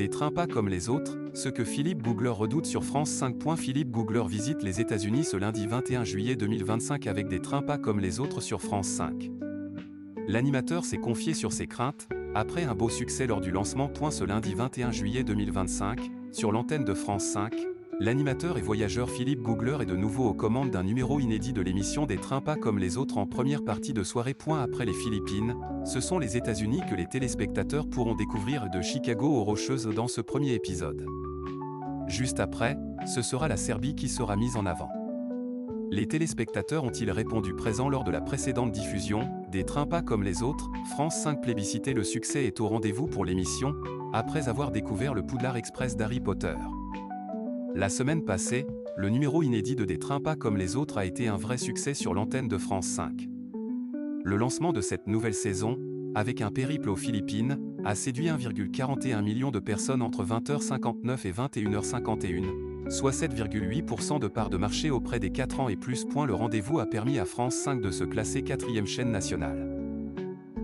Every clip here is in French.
Des trains pas comme les autres, ce que Philippe Googler redoute sur France 5. Philippe Googler visite les États-Unis ce lundi 21 juillet 2025 avec des trains pas comme les autres sur France 5. L'animateur s'est confié sur ses craintes, après un beau succès lors du lancement. Ce lundi 21 juillet 2025, sur l'antenne de France 5, l'animateur et voyageur Philippe Googler est de nouveau aux commandes d'un numéro inédit de l'émission Des trains pas comme les autres en première partie de soirée. Après les Philippines, ce sont les États-Unis que les téléspectateurs pourront découvrir, de Chicago aux Rocheuses dans ce premier épisode. Juste après, ce sera la Serbie qui sera mise en avant. Les téléspectateurs ont-ils répondu présents lors de la précédente diffusion, Des trains pas comme les autres? France 5 plébiscité, le succès est au rendez-vous pour l'émission, après avoir découvert le Poudlard Express d'Harry Potter. La semaine passée, le numéro inédit de Des trains pas comme les autres a été un vrai succès sur l'antenne de France 5. Le lancement de cette nouvelle saison, avec un périple aux Philippines, a séduit 1,41 million de personnes entre 20h59 et 21h51, soit 7,8% de part de marché auprès des 4 ans et plus. Le rendez-vous a permis à France 5 de se classer 4e chaîne nationale.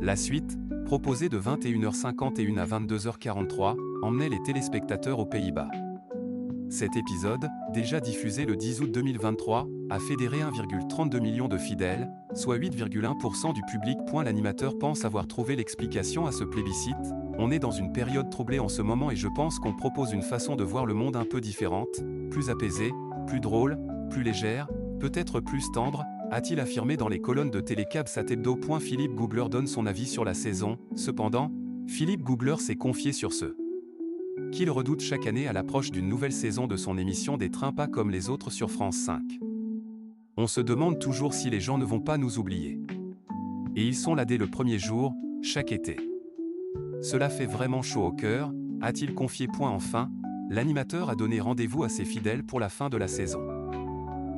La suite, proposée de 21h51 à 22h43, emmenait les téléspectateurs aux Pays-Bas. Cet épisode, déjà diffusé le 10 août 2023, a fédéré 1,32 million de fidèles, soit 8,1% du public. L'animateur pense avoir trouvé l'explication à ce plébiscite. On est dans une période troublée en ce moment et je pense qu'on propose une façon de voir le monde un peu différente, plus apaisée, plus drôle, plus légère, peut-être plus tendre, a-t-il affirmé dans les colonnes de Télécabsat Hebdo. Philippe Googler donne son avis sur la saison. Cependant, Philippe Googler s'est confié sur ce qu'il redoute chaque année à l'approche d'une nouvelle saison de son émission Des trains pas comme les autres sur France 5. On se demande toujours si les gens ne vont pas nous oublier. Et ils sont là dès le premier jour, chaque été. Cela fait vraiment chaud au cœur, a-t-il confié. Enfin, l'animateur a donné rendez-vous à ses fidèles pour la fin de la saison.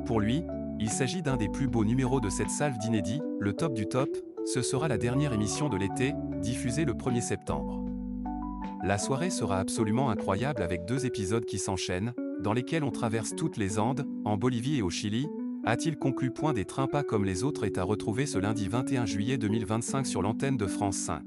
Pour lui, il s'agit d'un des plus beaux numéros de cette salve d'inédits, le top du top. Ce sera la dernière émission de l'été, diffusée le 1er septembre. La soirée sera absolument incroyable avec 2 épisodes qui s'enchaînent, dans lesquels on traverse toutes les Andes, en Bolivie et au Chili, a-t-il conclu. Des trains pas comme les autres est à retrouver ce lundi 21 juillet 2025 sur l'antenne de France 5.